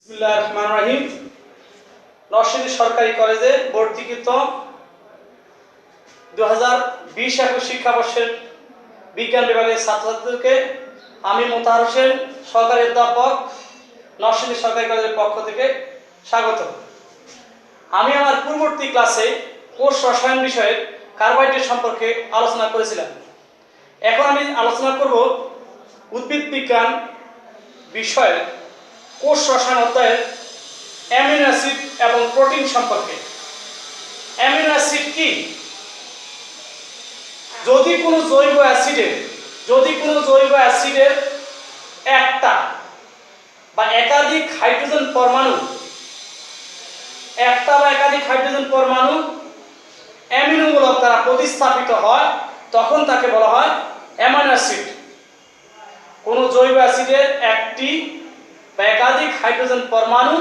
বিসমিল্লাহির রহমানির রহিম। নরসিংদী সরকারি কলেজে ভর্তিকৃত 2020-21 শিক্ষাবর্ষের বিজ্ঞান বিভাগের ছাত্রছাত্রীদেরকে আমি মোতাহার হোসেন, সহকারী অধ্যাপক, নরসিংদী সরকারি কলেজের পক্ষ থেকে স্বাগত। আমি আমার পূর্ববর্তী ক্লাসে কোষ রসায়ন বিষয়ের কার্বোহাইড্রেট সম্পর্কে আলোচনা করেছিলাম। এখন আমি আলোচনা করব উদ্ভিদ বিজ্ঞান বিষয়ের কোষ রসায়ন অধ্যায়ের অ্যামিনো অ্যাসিড এবং প্রোটিন সম্পর্কে। অ্যামিনো অ্যাসিড কি? যদি কোনো জৈব অ্যাসিডের একটা বা একাধিক হাইড্রোজেন পরমাণু অ্যামিনো মূলক দ্বারা প্রতিস্থাপিত হয়, তখন তাকে বলা হয় অ্যামিনো অ্যাসিড। কোনো জৈব অ্যাসিডের একটি বা একাধিক হাইড্রোজেন পরমাণু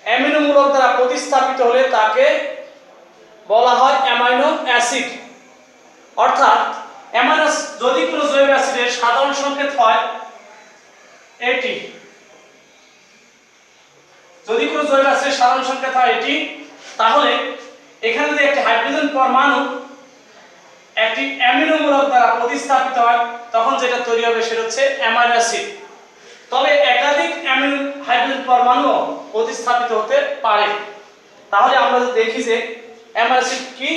অ্যামিনো মূলক দ্বারা প্রতিস্থাপিত হলে তাকে বলা হয় অ্যামাইনো অ্যাসিড। অর্থাৎ যদি কোনো জৈব অ্যাসিডের সাধারণ সংকেত হয় এটি, তাহলে এখানে যদি একটি হাইড্রোজেন পরমাণু একটি অ্যামিনো মূলক দ্বারা প্রতিস্থাপিত হয়, তখন যেটা তৈরি হবে সেটা হচ্ছে অ্যামাইনো অ্যাসিড। তবে একাধিক হাইড্রোজেন পরমাণু প্রতিস্থাপিত হতে পারে। তাহলে আমরা দেখি যে অ্যামিনো অ্যাসিড কি?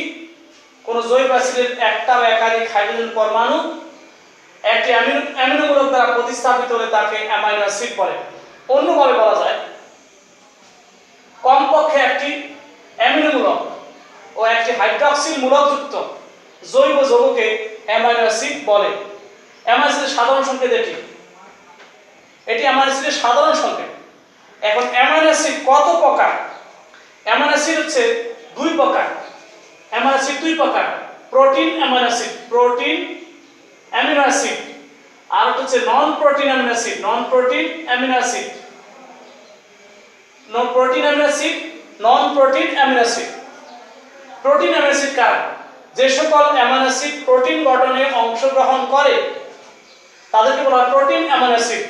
কোন জৈব অ্যাসিডের একটা বা একাধিক হাইড্রোজেন পরমাণু একটি অ্যামিনো মূলক দ্বারা প্রতিস্থাপিত হলে তাকে অ্যামাইনো অ্যাসিড বলে। অন্যভাবে বলা যায়, কমপক্ষে একটি অ্যামিনো মূলক ও একটি হাইড্রক্সিল মূলকযুক্ত জৈব যৌগকে অ্যামাইনো অ্যাসিড বলে। অ্যামাইনো অ্যাসিডের সাধারণ সংকেত এটি অ্যামাইনো অ্যাসিডের সাধারণ সংকেত। এখন অ্যামাইনো অ্যাসিড কত প্রকার? অ্যামাইনো অ্যাসিড হচ্ছে দুই প্রকার। প্রোটিন অ্যামিনো অ্যাসিড আর হচ্ছে non protein amino acid. Protein amino acid কারা? যে সকল অ্যামিনো অ্যাসিড প্রোটিন গঠনে অংশগ্রহণ করে তাদেরকে বলা হয় প্রোটিন অ্যামিনো অ্যাসিড।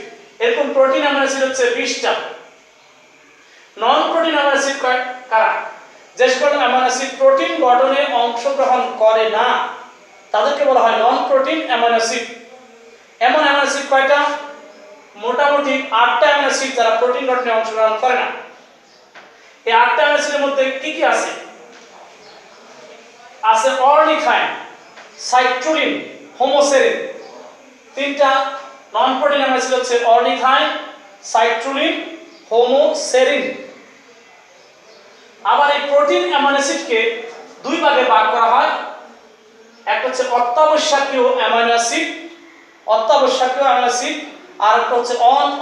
এরকম প্রোটিন অ্যামিনো অ্যাসিড হচ্ছে 20টা। নন প্রোটিন অ্যামিনো অ্যাসিড কারা? যে সকল অ্যামিনো অ্যাসিড প্রোটিন গঠনে অংশগ্রহণ করে না তাদেরকে বলা হয় নন প্রোটিন অ্যামিনো অ্যাসিড। এমন অ্যামিনো অ্যাসিড কয়টা? মোটামুটি 8টা অ্যামিনো অ্যাসিড যারা প্রোটিন গঠনে অংশগ্রহণ করে না। এই 8টা অ্যামিনো অ্যাসিডের মধ্যে কি কি আছে? অর্নিথাইন, সাইট্রুলিন, হোমোসেরিন। তিনটা নন প্রোটিন অ্যামিনো অ্যাসিড হচ্ছে অর্নিথাইন, সাইট্রুলিন, হোমোসেরিন। আবার এই প্রোটিন অ্যামিনো অ্যাসিডকে দুই ভাগে ভাগ করা হয়। একটা হচ্ছে অত্যাবশ্যকীয় অ্যামিনো অ্যাসিড, আর একটা হচ্ছে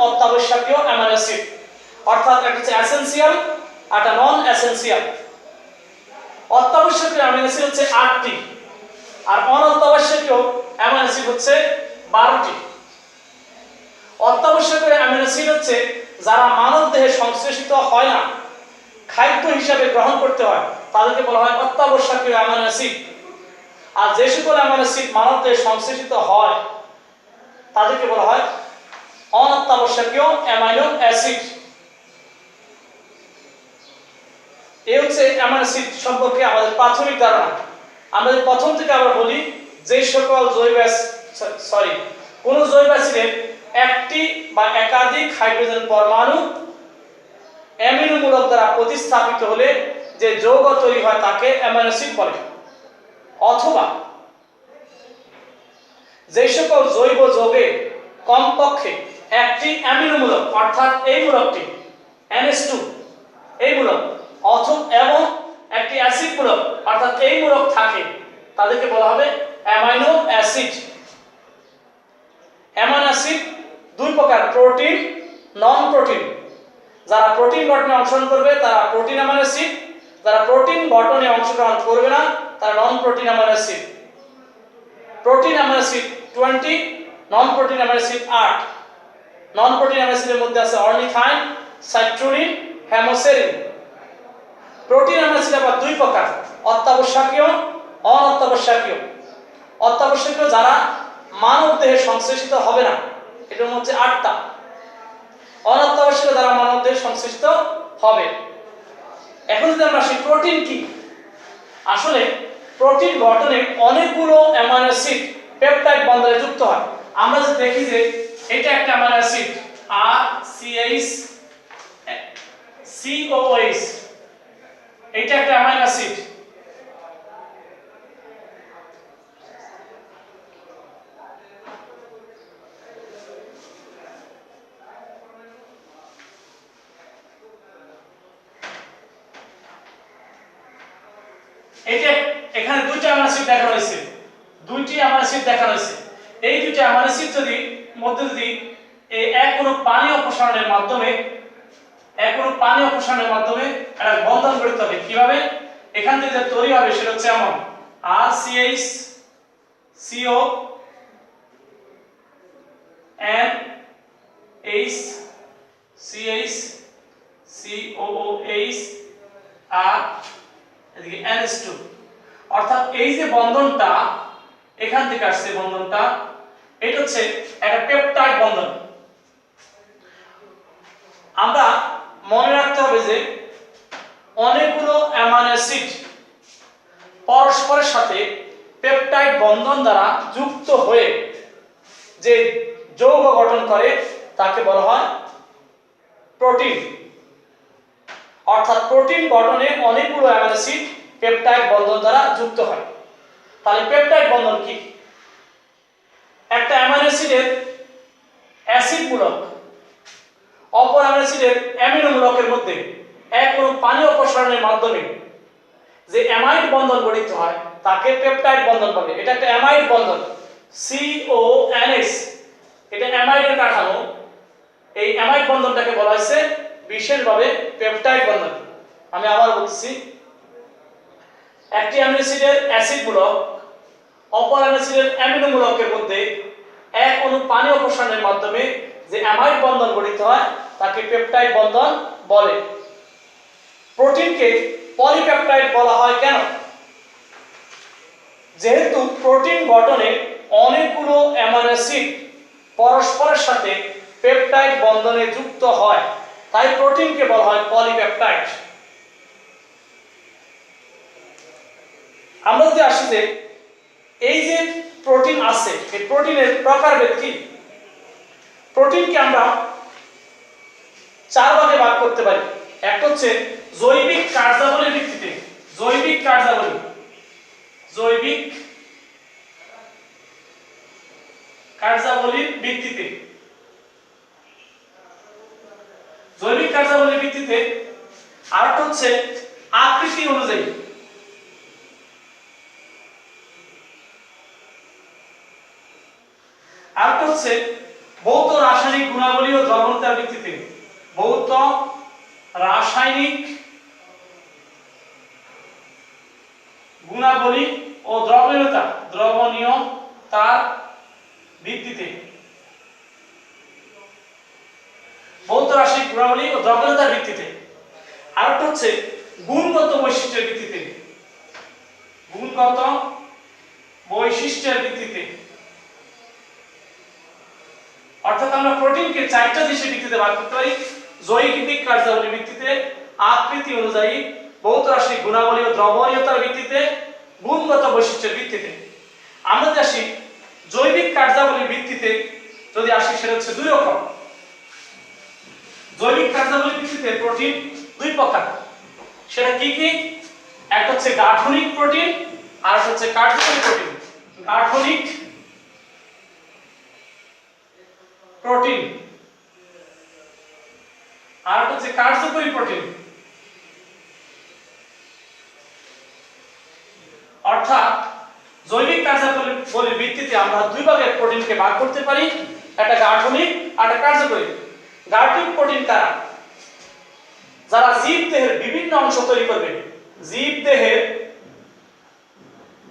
অত্যাবশ্যকীয় অ্যামিনো অ্যাসিড। অর্থাৎ একটা হচ্ছে এসেনশিয়াল আর একটা নন এসেনশিয়াল। অত্যাবশ্যকীয় অ্যামিনো অ্যাসিড হচ্ছে 8টি আর অত্যাবশ্যকীয় অ্যামিনো অ্যাসিড হচ্ছে 12টি। অত্যাবশ্যকীয় অ্যামিনো অ্যাসিড হচ্ছে যারা মানব দেহে সংশ্লেষিত হয় না, খাদ্য হিসাবে গ্রহণ করতে হয়, তাদেরকে বলা হয় অত্যাবশ্যকীয় অ্যামিনো অ্যাসিড। আর যে সকল অ্যামিনো অ্যাসিড মানব দেহে সংশ্লেষিত হয় তাদেরকে বলা হয় অত্যাবশ্যকীয় অ্যামিনো অ্যাসিড। এই হচ্ছে অ্যামিনো অ্যাসিড সম্পর্কে আমাদের প্রাথমিক ধারণা। আমরা প্রথম থেকে আবার বলি, যে সকল কোন জৈব অ্যাসিডের একটি বা একাধিক হাইড্রোজেন পরমাণু অ্যামিনো মূলক দ্বারা প্রতিস্থাপিত হলে যে যৌগ তৈরি হয় তাকে অ্যামিনো অ্যাসিড বলে। অথবা যে সকল জৈব যৌগে কমপক্ষে একটি অ্যামিনো মূলক, অর্থাৎ এই মূলকটি NH2 এই মূলক, এবং একটি অ্যাসিড মূলক অর্থাৎ এই মূলক থাকে, তাদেরকে বলা হবে অ্যামাইনো অ্যাসিড। অ্যামাইনো অ্যাসিড দুই প্রকার, প্রোটিন, নন প্রোটিন। যারা প্রোটিন গঠনে অংশগ্রহণ করবে তারা প্রোটিন অ্যামিনো অ্যাসিড, যারা প্রোটিন গঠনে অংশগ্রহণ করবে না তারা non protein amino acid. Protein amino acid 20, non protein amino acid 8। Non protein amino অ্যাসিডের মধ্যে আছে অর্নিথাইন, সাইট্রুলিন, হোমোসেরিন। প্রোটিন অ্যামিনো অ্যাসিড আবার দুই প্রকার, অত্যাবশ্যকীয়, অত্যাবশ্যকীয়। অত্যাবশ্যকীয় যারা মানব দেহে সংশ্লেষিত হবে না, এটার মধ্যে 8টা। অনাত্যাবশ্যকীয় দ্বারা মানবদেহে সংশ্লিষ্ট হবে। এখন যদি আমরা আসি প্রোটিন কি, আসলে প্রোটিন গঠনে অনেকগুলো অ্যামাইনো অ্যাসিড পেপটাইড বন্ধনে যুক্ত হয়। আমরা যে দেখি যে এটা একটা অ্যামাইনো অ্যাসিড আর সিএইচ সিওএইচ, এটা একটা অ্যামাইনো অ্যাসিড। এই যে এখানে দুইটা অ্যামাইনো অ্যাসিড দেখানো হয়েছে, দুইটি অ্যামাইনো অ্যাসিড দেখানো হয়েছে। এই দুইটা অ্যামাইনো অ্যাসিড যদি মধ্যে যদি এই এক অনু পানি অপসারণের মাধ্যমে একটা বন্ধন গঠিত হবে। কিভাবে? এখান থেকে যে তৈরি হবে সেটা হচ্ছে এমন RCH CO NH CH COOH আর এদিকে NH2, অর্থাৎ এই যে বন্ধনটা এখান থেকে আসছে, বন্ধনটা এটা হচ্ছে একটা পেপটাইড বন্ধন। আমরা মনে রাখতে হবে যে অনেকগুলো অ্যামাইনো অ্যাসিড পরস্পরের সাথে পেপটাইড বন্ধন দ্বারা যুক্ত হয়ে যে যৌগ গঠন করে তাকে বলা হয় প্রোটিন। অর্থাৎ প্রোটিন গঠনে অনেকগুলো অ্যামাইনো অ্যাসিড পেপটাইড বন্ধন দ্বারা যুক্ত হয়। তাহলে পেপটাইড বন্ধন কি? একটা অ্যামাইনো অ্যাসিডের অ্যাসিড মূলক অপর অ্যামাইনো অ্যাসিডের অ্যামিনো মূলকের মধ্যে এক অনু পানি অপসারণের মাধ্যমে যে অ্যামাইড বন্ধন গঠিত হয় তাকে পেপটাইড বন্ধন বলে। এটা একটা অ্যামাইড বন্ধন CONH, এটা অ্যামাইডের কাঠামো। এই অ্যামাইড বন্ধনটাকে বলা হয়েছে বিশেষভাবে পেপটাইড বন্ধন। আমি আবার বলছি, একটি অ্যামিনো অ্যাসিডের অ্যাসিড মূলক অপর অ্যামিনো অ্যাসিডের অ্যামিনো মূলকের মধ্যে এক অনু পানি অপসারণের মাধ্যমে যে অ্যামাইড বন্ধন গঠিত হয় তাকে পেপটাইড বন্ধন বলে। প্রোটিনকে পলিপেপটাইড বলা হয় কেন? যেহেতু প্রোটিন গঠনে অনেকগুলো অ্যামাইনো অ্যাসিড পরস্পরের সাথে পেপটাইড বন্ধনে যুক্ত হয়, তাই প্রোটিনকে বলা হয় পলিপেপটাইড। আমরা যদি আসি যে এই যে প্রোটিন আছে, এই প্রোটিনের প্রকারভেদ কি? প্রোটিনকে আমরা চার ভাগে ভাগ করতে পারি। একটা হচ্ছে জৈবিক কার্যাবলীর ভিত্তিতে, জৈবিক কার্যাবলীর ভিত্তিতে, জৈবিক কার্যাবলীর ভিত্তিতে। আর একটা হচ্ছে আকৃতি অনুযায়ী, আর একটা হচ্ছে ভৌত রাসায়নিক গুণাবলী ও দ্রবণতার ভিত্তিতে, ভৌত রাসায়নিক গুণাবলী ও দ্রবণীয়তার ভিত্তিতে, ভৌত রাসায়নিক গুণাবলী ও দ্রবণীয়তার ভিত্তিতে। আর একটা হচ্ছে গুণগত বৈশিষ্ট্যের ভিত্তিতে, গুণগত বৈশিষ্ট্যের ভিত্তিতে। অর্থাৎ আমরা প্রোটিনকে চারটা জিনিসের ভিত্তিতে ভাগ করতে পারি: জৈবিক কার্যাবলীর ভিত্তিতে, আকৃতি অনুযায়ী, ভৌত রাসায়নিক গুণাবলী ও দ্রবণীয়তার ভিত্তিতে, গুণগত বৈশিষ্ট্যের ভিত্তিতে। আমরা যদি আসি জৈবিক কার্যাবলীর ভিত্তিতে, যদি আসি সেটা হচ্ছে দুই রকম। জৈবিক কার্যাবলীর ভিত্তিতে প্রোটিন দুই প্রকার। সেটা কি কি? একটা হচ্ছে গাঠনিক প্রোটিন আর একটা হচ্ছে কার্যকরী প্রোটিন। গাঠনিক প্রোটিন আর একটা হচ্ছে কার্যকরী প্রোটিন। অর্থাৎ জৈবিক কার্যাবলীর ভিত্তিতে আমরা দুই ভাগে প্রোটিনকে ভাগ করতে পারি, একটা গাঠনিক আর একটা কার্যকরী। গাঠনিক প্রোটিন কারা? যারা জীবদেহের বিভিন্ন অংশ তৈরি করবে, জীবদেহের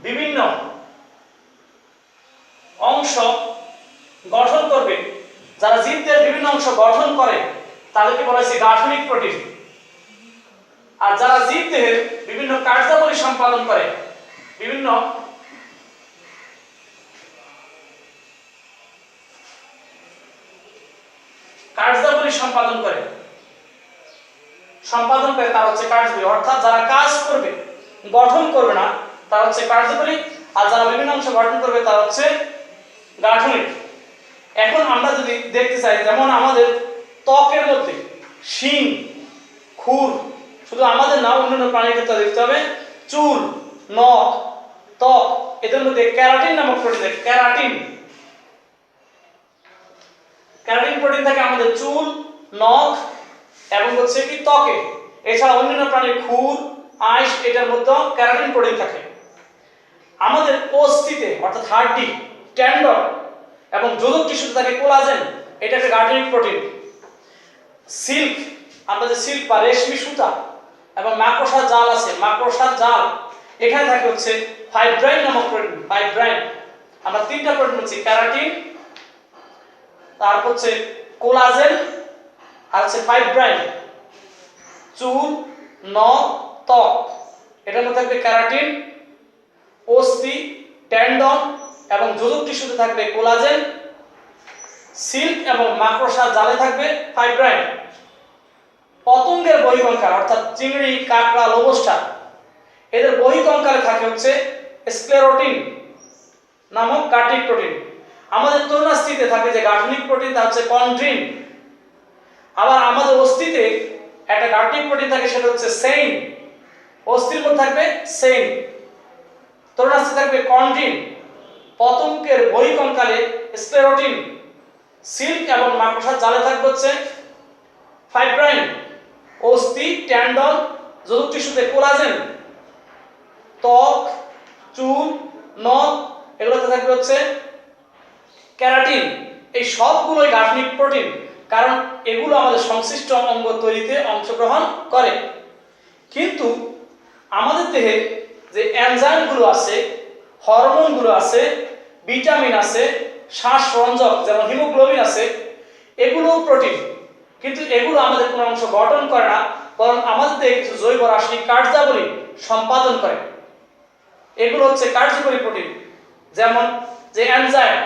বিভিন্ন অংশ গঠন করবে, যারা জীবদেহের বিভিন্ন অংশ গঠন করে তাদেরকে বলা হয়েছে গাঠনিক প্রোটিন। আর যারা জীবদেহের বিভিন্ন কার্যাবলী সম্পাদন করে, বিভিন্ন কার্যাবলী সম্পাদন করে তারা হচ্ছে কার্যাবলী, অর্থাৎ যারা কাজ করবে গঠন করবে না তারা হচ্ছে কার্যকরী, আর যারা বিভিন্ন অংশ গঠন করবে তারা হচ্ছে গাঠনিক। এখন আমরা যদি দেখতে চাই, যেমন আমাদের ত্বকের মধ্যে শিং, খুর, শুধু আমাদের না অন্যান্য প্রাণীর ক্ষেত্রে দেখতে হবে চুল, নখ, ত্বক, এদের মধ্যে ক্যারাটিন নামক প্রোটিন থাকে। ক্যারাটিন প্রোটিন থাকে আমাদের চুল, নখ এবং হচ্ছে কি ত্বকে। এছাড়া অন্যান্য প্রাণীর খুর, আঁশ, এটার মধ্যে ক্যারাটিন প্রোটিন থাকে। আমাদের অস্থিতে অর্থাৎ হাড্ডি, টেন্ডন এবং যোজক টিস্যুতে থাকে কোলাজেন, এটা একটা গাঠনিক প্রোটিন। সিল্ক, আমরা যে সিল্ক বা রেশমি সুতা এবং মাকড়সার জাল আছে, মাকড়সার জাল, এখানে থাকে হচ্ছে ফাইব্রাইন নামক প্রোটিন। ফাইব্রাইন, আমরা তিনটা প্রোটিন হচ্ছে ক্যারাটিন, তারপর হচ্ছে কোলাজেন আর হচ্ছে ফাইব্রাইন। চুল, নখ, ত্বক, এটার মধ্যে থাকবে ক্যারাটিন, অস্থি, টেন্ডন এবং যোজক টিস্যুতে থাকবে কোলাজেন, সিল্ক এবং মাকড়সার জালে থাকবে ফাইব্রাইন। পতঙ্গের বহিঃকঙ্কাল অর্থাৎ চিংড়ি, কাঁকড়া, লবস্টার, এদের বহিঃকঙ্কালে থাকে হচ্ছে স্ক্লেরোটিন নামক গাঠনিক প্রোটিন। আমাদের তরুণাস্থিতে থাকে যে গাঠনিক প্রোটিন, তা হচ্ছে কন্ড্রিন। আবার আমাদের অস্থিতে একটা গাঠনিক প্রোটিন থাকে, সেটা হচ্ছে সেইন। অস্থির মধ্যে থাকবে সেইন, তরুণাস্থি থাকবে কন্ড্রিন। পতঙ্গের বহিঃকঙ্কালে স্ক্লেরোটিন, সিল্ক এবং মাকড়সার জালে থাকবে হচ্ছে ফাইব্রাইন। অস্থি, টেন্ডন, যোজক টিস্যুতে কোলাজেন, ত্বক, চুল, নখ, এগুলোতে থাকবে হচ্ছে ক্যারাটিন। এই সবগুলোই গাঠনিক প্রোটিন, কারণ এগুলো আমাদের সংশ্লিষ্ট অঙ্গ তৈরিতে অংশগ্রহণ করে। কিন্তু আমাদের দেহে যে এনজাইমগুলো আছে, হরমোনগুলো আছে, ভিটামিন আছে, শ্বাস রঞ্জক যেমন হিমোগ্লোবিন আছে, এগুলো প্রোটিন, কিন্তু এগুলো আমাদের কোনো অংশ গঠন করে না, বরং আমাদের দেহে কিছু জৈব রাসায়নিক কার্যাবলী সম্পাদন করে। এগুলো হচ্ছে কার্যকরী প্রোটিন। যেমন যে এনজাইম,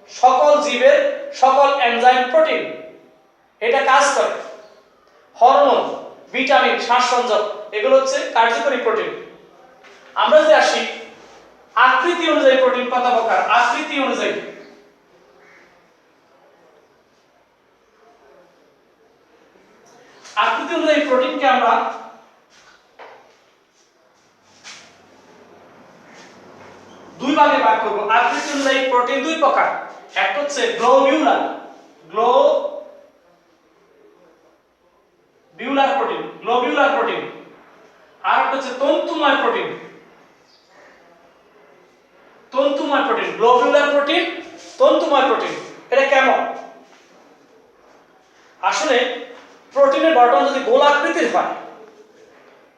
সকল জীবের সকল এনজাইম প্রোটিন, এটা কাজ করে। হরমোন, ভিটামিন, শ্বাসসঞ্জক, এগুলো হচ্ছে কার্যকরী প্রোটিন। আমরা যদি আসি আকৃতি অনুযায়ী প্রোটিন কত প্রকার, আকৃতি অনুযায়ী প্রোটিনকে আমরা দুই ভাগে ভাগ করব। আকৃতি অনুযায়ী প্রোটিন দুই প্রকার, একটা হচ্ছে গ্লোবিউলার প্রোটিন, আর একটা হচ্ছে তন্তুময় প্রোটিন। গ্লোবিউলার প্রোটিন, তন্তুময় প্রোটিন, এটা কেমন? আসলে প্রোটিনের গঠন যদি গোলাকৃতির হয়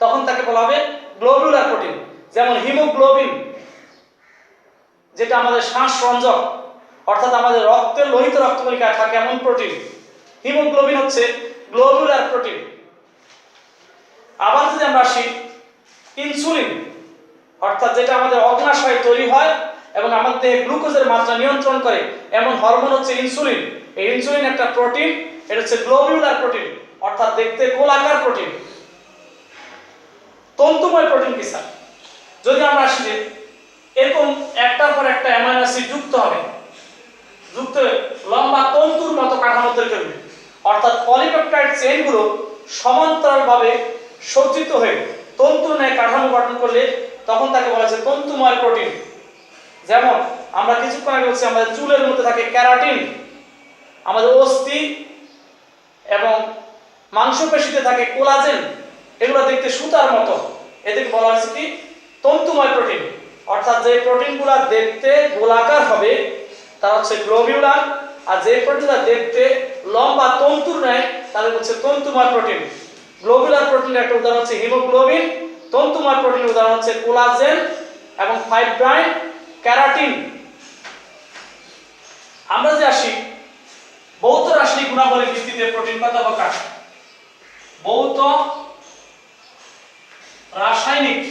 তখন তাকে বলা হবে গ্লোবিউলার প্রোটিন। যেমন হিমোগ্লোবিন, যেটা আমাদের শ্বাস রঞ্জক, অর্থাৎ আমাদের রক্তের লোহিত রক্তকণিকায় থাকে এমন প্রোটিন। হিমোগ্লোবিন হচ্ছে গ্লোবিউলার প্রোটিন। আবার যদি আমরা আসি ইনসুলিন, অর্থাৎ যেটা আমাদের অগ্নাশয়ে তৈরি হয় এবং আমাদের দেহে গ্লুকোজের মাত্রা নিয়ন্ত্রণ করে এমন হরমোন হচ্ছে ইনসুলিন। এই ইনসুলিন একটা প্রোটিন, এটা হচ্ছে গ্লোবিউলার প্রোটিন, অর্থাৎ দেখতে গোলাকার প্রোটিন। তন্তুময় প্রোটিন কি স্যার? যদি আমরা আসি যে এরকম একটার পর একটা অ্যামাইনো অ্যাসিড যুক্ত হয়ে লম্বা তন্তুর মতো কাঠামো তৈরি করবে, অর্থাৎ পলিপেপটাইড চেইনগুলো সমান্তরালভাবে সজ্জিত হয়ে তন্তুর ন্যায় কাঠামো গঠন করলে তখন তাকে বলা হচ্ছে তন্তুময় প্রোটিন। যেমন আমরা কিছুক্ষণ আগে বলছি আমাদের চুলের মধ্যে থাকে ক্যারাটিন, আমাদের অস্থি এবং মাংসপেশিতে থাকে কোলাজেন, এগুলো দেখতে সুতার মতো, এদেরকে বলা হচ্ছে কি তন্তুময় প্রোটিন। অর্থাৎ যে প্রোটিনগুলো দেখতে গোলাকার হবে তারা হচ্ছে গ্লোবিউলার, আর যে প্রোটিনগুলো দেখতে লম্বা তন্তুর ন্যায় তাদের হচ্ছে তন্তুময় প্রোটিন। গ্লোবিউলার প্রোটিনের একটা উদাহরণ হচ্ছে হিমোগ্লোবিন, তন্তুময় প্রোটিনের উদাহরণ হচ্ছে কোলাজেন এবং ফাইব্রাইন, ক্যারাটিন। আমরা যে আসি ভৌত রাসায়নিক গুণাবলীর ভিত্তিতে প্রোটিন কত প্রকার। ভৌত রাসায়নিক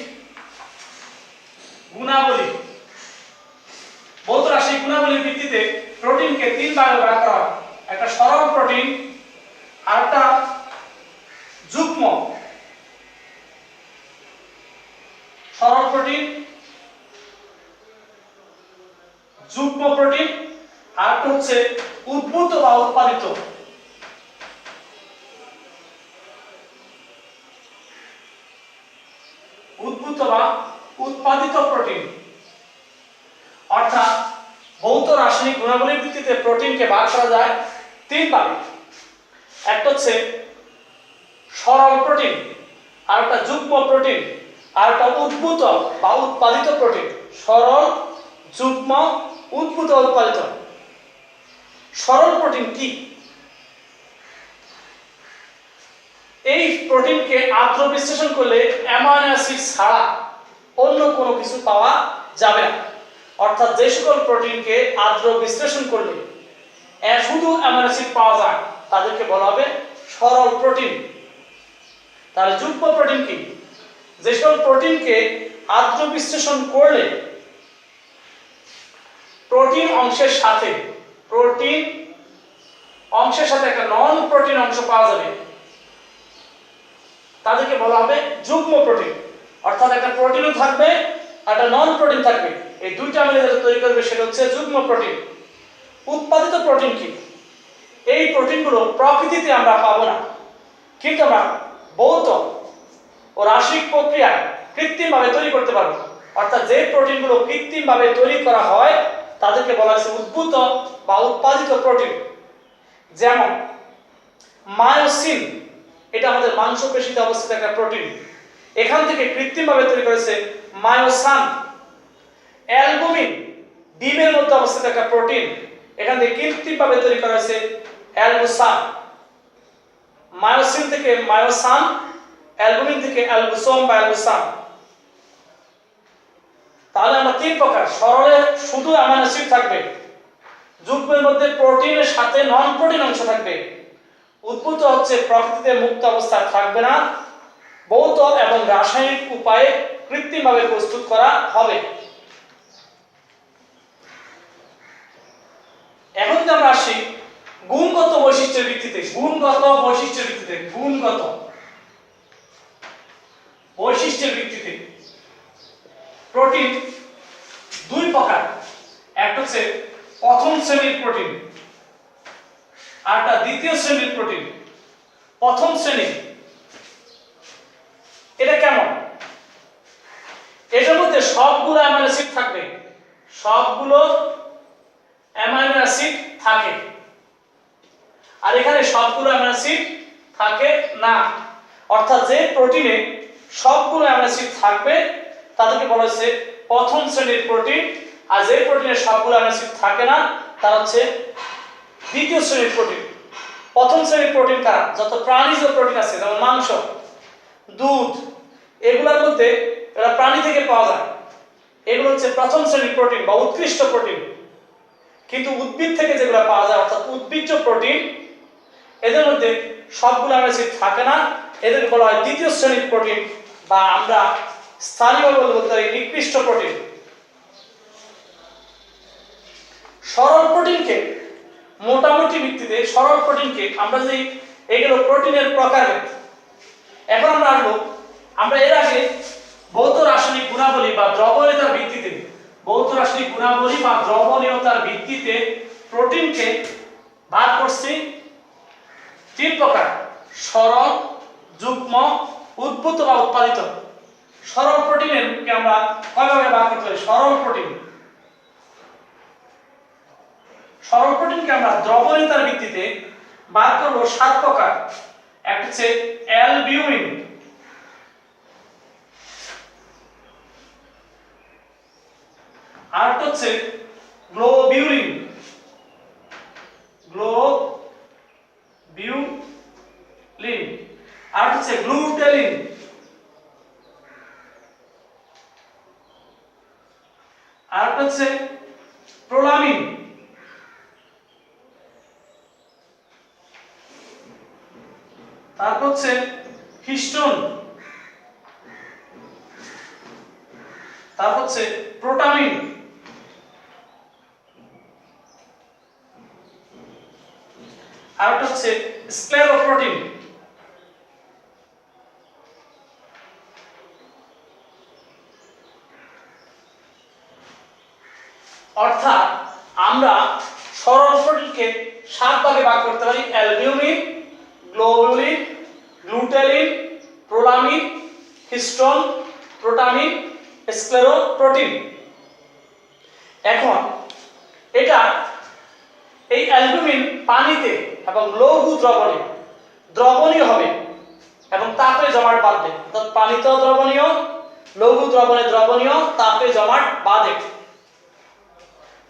গুণাবলীর ভিত্তিতে প্রোটিনকে তিন ভাগে ভাগ করা হয়। একটা সরল প্রোটিন আর একটা যুগ্ম সরল প্রোটিন, যুগ্ম প্রোটিন আর একটা হচ্ছে উদ্ভূত বা উৎপাদিত। উদ্ভূত বা উৎপাদিত প্রোটিন। অর্থাৎ ভৌত রাসায়নিক গুণাবলীর ভিত্তিতে প্রোটিনকে ভাগ করা যায় তিন ভাগে। একটা হচ্ছে সরল প্রোটিন, আর একটা যুগ্ম প্রোটিন, আর একটা উদ্ভূত বা উৎপাদিত প্রোটিন। সরল, যুগ্ম, উদ্ভূত, উৎপাদিত। সরল প্রোটিন কি? এই প্রোটিনকে আদ্র বিশ্লেষণ করলে অ্যামাইনো অ্যাসিড ছাড়া অন্য কোনো কিছু পাওয়া যাবে না। অর্থাৎ যে সকল প্রোটিনকে আদ্র বিশ্লেষণ করলে শুধু অ্যামাইনো অ্যাসিড পাওয়া যায় তাদেরকে বলা হবে সরল প্রোটিন। তাহলে যুগ্ম প্রোটিন কি? যে সকল প্রোটিনকে আদ্র বিশ্লেষণ করলে প্রোটিন অংশের সাথে একটা নন প্রোটিন অংশ পাওয়া যাবে তাদেরকে বলা হবে যুগ্ম প্রোটিন। অর্থাৎ একটা প্রোটিনও থাকবে আর একটা নন প্রোটিন থাকবে, এই দুইটা মিলে যেটা তৈরি করবে সেটা হচ্ছে যুগ্ম প্রোটিন। উৎপাদিত প্রোটিন কি? এই প্রোটিনগুলো প্রকৃতিতে আমরা পাবো না, কিন্তু আমরা ভৌত ও রাসায়নিক প্রক্রিয়ায় কৃত্রিমভাবে তৈরি করতে পারবো। অর্থাৎ যে প্রোটিনগুলো কৃত্রিমভাবে তৈরি করা হয় তাদেরকে বলা হচ্ছে উদ্ভূত বা উৎপাদিত প্রোটিন। যেমন মায়োসিন, এটা আমাদের মাংসপেশিতে অবস্থিত একটা প্রোটিন, এখান থেকে কৃত্রিমভাবে তৈরি করেছে মায়োসান। অ্যালবুমিন, ডিমের মধ্যে অবস্থিত একটা প্রোটিন, এখান থেকে কৃত্রিমভাবে তৈরি করা হয়েছে অ্যালবুসান। মায়োসিন থেকে মায়োসান, অ্যালবুমিন থেকে অ্যালবুসোম বা অ্যালবুসান। তাহলে আমরা তিন প্রকার, সরলে শুধু অ্যামাইনো অ্যাসিড থাকবে, যুগ্মের মধ্যে প্রোটিনের সাথে নন প্রোটিন অংশ থাকবে, উদ্ভূত হচ্ছে প্রকৃতিতে মুক্ত অবস্থায় থাকবে না, ভৌত এবং রাসায়নিক উপায়ে কৃত্রিমভাবে প্রস্তুত করা হবে। এখন যদি আমরা আসি গুণগত বৈশিষ্ট্যের ভিত্তিতে, প্রোটিন দুই প্রকার। একটা হচ্ছে প্রথম শ্রেণীর প্রোটিন আর একটা দ্বিতীয় শ্রেণীর প্রোটিন। প্রথম শ্রেণী এটা কেমন? এটার মধ্যে সবগুলো অ্যামাইনো অ্যাসিড থাকবে, সবগুলো অ্যামাইনো অ্যাসিড থাকে, আর এখানে সবগুলো অ্যামাইনো অ্যাসিড থাকে না। অর্থাৎ যে প্রোটিনে সবগুলো অ্যামাইনো অ্যাসিড থাকবে তাদেরকে বলা হচ্ছে প্রথম শ্রেণীর প্রোটিন, আর যে প্রোটিনে সবগুলো অ্যামাইনো অ্যাসিড থাকে না তারা হচ্ছে দ্বিতীয় শ্রেণীর প্রোটিন। প্রথম শ্রেণীর প্রোটিন কারা? যত প্রাণীজ প্রোটিন আছে, যেমন মাংস, দুধ, এগুলোর মধ্যে এরা প্রাণী থেকে পাওয়া যায়, এগুলো হচ্ছে প্রথম শ্রেণীর প্রোটিন বা উৎকৃষ্ট প্রোটিন। কিন্তু উদ্ভিদ থেকে যেগুলো পাওয়া যায় অর্থাৎ উদ্ভিজ্জ প্রোটিন, এদের মধ্যে সবগুলো অ্যামাইনো অ্যাসিড থাকে না, এদেরকে বলা হয় দ্বিতীয় শ্রেণীর প্রোটিন বা আমরা স্থানীয়ভাবে বলতে পারি নিকৃষ্ট প্রোটিন। সরল প্রোটিনকে মোটামুটি ভিত্তিতে সরল প্রোটিনকে আমরা যদি এগুলো প্রোটিনের প্রকারভেদ। এখন আমরা আসবো, আমরা এর আগে ভৌত রাসায়নিক গুণাবলী বা দ্রবণীয়তার ভিত্তিতে প্রোটিনকে ভাগ করছি তিন প্রকার: সরল, যুগ্ম, উদ্ভূত বা উৎপাদিত। সরল প্রোটিনকে আমরা কয় ভাগে ভাগ করতে পারি? সরল প্রোটিনকে আমরা দ্রবণীয়তার ভিত্তিতে ভাগ করব 7 প্রকার। একটা হচ্ছে অ্যালবিউমিন, আরেকটা হচ্ছে গ্লোবিউলিন, আরেকটা হচ্ছে গ্লুটেলিন, আরেকটা হচ্ছে প্রোলামিন, তারপর হচ্ছে হিস্টোন, তারপর হচ্ছে প্রোটামিন, আর একটা হচ্ছে স্ক্লেরোপ্রোটিন। অর্থাৎ আমরা সরল প্রোটিনকে 7 ভাগে ভাগ করতে পারি: albumin, globulin, glutelin, prolamin, histone, protamine, স্ক্লেরোপ্রোটিন। এখন এটা এই অ্যালবুমিন পানিতে এবং লৌহ দ্রবণে দ্রবণীয় হবে এবং তাপে জমাট বাঁধবে। অর্থাৎ পানিতেও দ্রবণীয়, লৌহ দ্রবণে দ্রবণীয়, তাপে জমাট বাঁধে।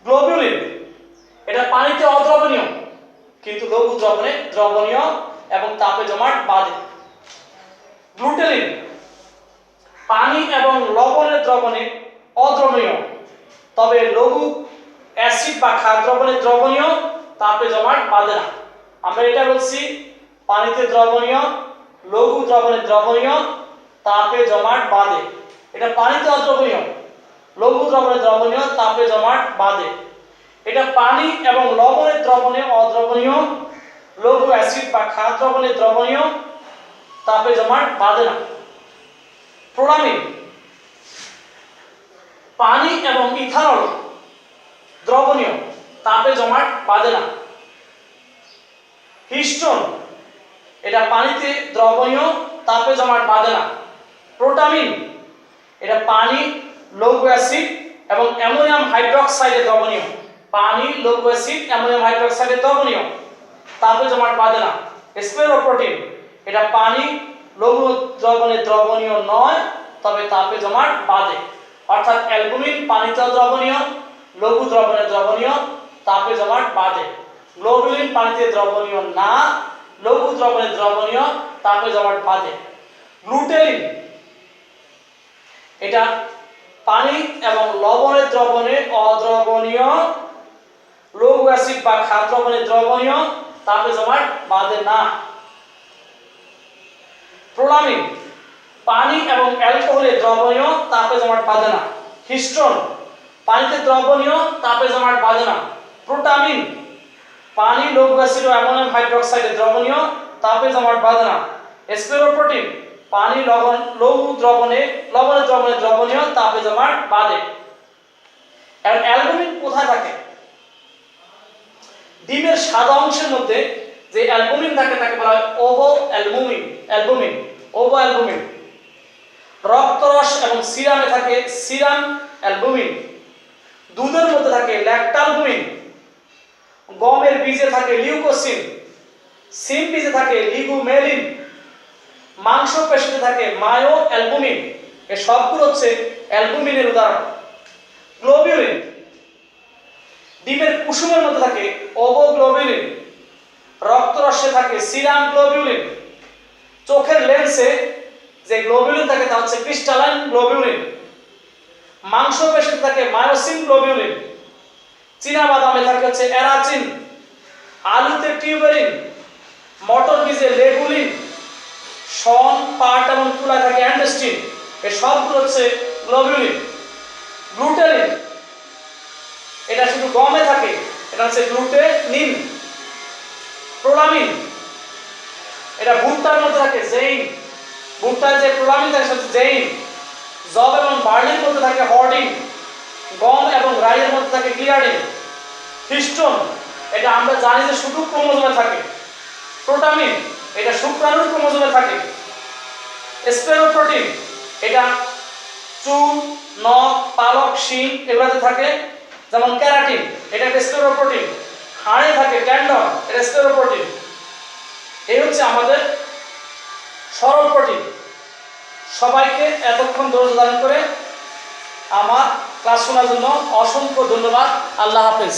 গ্লোবুলিন এটা পানিতে অদ্রবণীয় কিন্তু লৌহ দ্রবণে দ্রবণীয় এবং তাপে জমাট বাঁধে। গ্লুটেলিন পানি এবং লবণের দ্রবণে অদ্রবণীয়, তবে লঘু অ্যাসিড বা ক্ষার দ্রবণে দ্রবণীয়, তাপে জমাট বাঁধে না। আমরা এটা বলছি পানিতে দ্রবণীয়, লঘু দ্রবণে দ্রবণীয়, তাপে জমাট বাঁধে। এটা পানিতে অদ্রবণীয়, লঘু দ্রবণে দ্রবণীয়, তাপে জমাট বাঁধে। এটা পানি এবং লবণের দ্রবণে অদ্রবণীয়, লঘু অ্যাসিড বা ক্ষার দ্রবণে দ্রবণীয়, তাপে জমাট বাঁধে না। প্রোলামিন পানি এবং ইথানল দ্রবণীয়, তাপে জমাট বাঁধে না। হিস্টোন এটা পানিতে দ্রবণীয়, তাপে জমাট বাঁধে না। প্রোটামিন এটা পানি, লৌহ অ্যাসিড এবং অ্যামোনিয়াম হাইড্রোক্সাইডে দ্রবণীয়, পানি, লৌহ অ্যাসিড, অ্যামোনিয়াম হাইড্রোক্সাইডে দ্রবণীয়, তাপে জমাট বাঁধে না। স্ক্লেরোপ্রোটিন এটা পানি, লৌহ দ্রবণে দ্রবণীয় নয়, তবে তাপে জমাট বাঁধে। অর্থাৎ অ্যালবুমিন পানিতে দ্রবণীয়, লঘু দ্রবণে দ্রবণীয়, তাপে জমাট বাঁধে। গ্লোবুলিন পানিতে দ্রবণীয় না, লঘু দ্রবণে দ্রবণীয়, তাপে জমাট বাঁধে। গ্লুটেলিন এটা পানি এবং লবণের দ্রবণে অদ্রবণীয়, লঘু অ্যাসিড বা ক্ষার দ্রবণে দ্রবণীয়, তাপে জমাট বাঁধে না। প্রোলামিন পানি এবং অ্যালকোহলে দ্রবণীয়, তাপে জমাট বাঁধে না। হিস্টোন পানিতে দ্রবণীয়, তাপে জমাট বাঁধে না। প্রোটামিন পানি, লৌহ অ্যাসিড ও অ্যামোনিয়াম হাইড্রোক্সাইডে দ্রবণীয়, তাপে জমাট বাঁধে না। স্ক্লেরোপ্রোটিন পানি, লৌহ দ্রবণে দ্রবণীয়, তাপে জমাট বাঁধে। এখন অ্যালবুমিন কোথায় থাকে? ডিমের সাদা অংশের মধ্যে যে অ্যালবুমিন থাকে তাকে বলা হয় ওভো অ্যালবুমিন। রক্তরস এবং সিরামে থাকে সিরাম অ্যালবুমিন। দুধের মধ্যে থাকে ল্যাকটালবুমিন। গমের বীজে থাকে লিউকোসিন। সিম বীজে থাকে লিগুমেলিন। মাংসপেশিতে থাকে মায়ো অ্যালবুমিন। এই সবগুলো হচ্ছে অ্যালবুমিনের উদাহরণ। গ্লোবিউলিন ডিমের কুসুমের মধ্যে থাকে ওভোগ্লোবিউলিন। রক্তরসে থাকে সিরাম গ্লোবিউলিন। চোখের লেন্সে যে গ্লোবিউলিন থাকে তা হচ্ছে ক্রিস্টালাইন গ্লোবিউলিন। মাংসপেশিতে থাকে মায়োসিন গ্লোবিউলিন। চীনা বাদামে থাকে হচ্ছে অ্যারাচিন। আলুতে টিউবেরিন। মটর বীজে লেগুলিন। শন, পাট এবং তুলায় থাকে অ্যান্ডোস্টিন। এই সবগুলো হচ্ছে গ্লোবিউলিন। গ্লুটেলিন এটা শুধু গমে থাকে, এটা হচ্ছে গ্লুটেনিন। প্রোলামিন এটা ভুট্টার মধ্যে থাকে জেইন। ভুট্টার যে প্রোলামিন থাকে সেটা জেইন। জব এবং বার্লির মধ্যে থাকে হর্ডিন। গম এবং রাইয়ের মধ্যে থাকে গ্লিয়াডিন। হিস্টোন এটা আমরা জানি যে শুধু ক্রোমোজোমে থাকে। প্রোটামিন এটা শুক্রাণুর ক্রোমোজোমে থাকে। স্ক্লেরোপ্রোটিন এটা চুল, নখ, পালক, শিং এগুলোতে থাকে, যেমন ক্যারাটিন এটা একটা স্ক্লেরোপ্রোটিন। হাড়ে থাকে টেন্ডন, এটা স্ক্লেরোপ্রোটিন। এই হচ্ছে আমাদের সরল প্রোটিন। সবাইকে এতক্ষণ ধৈর্য ধারণ করে আমার ক্লাস শোনার জন্য অসংখ্য ধন্যবাদ। আল্লাহ হাফেজ।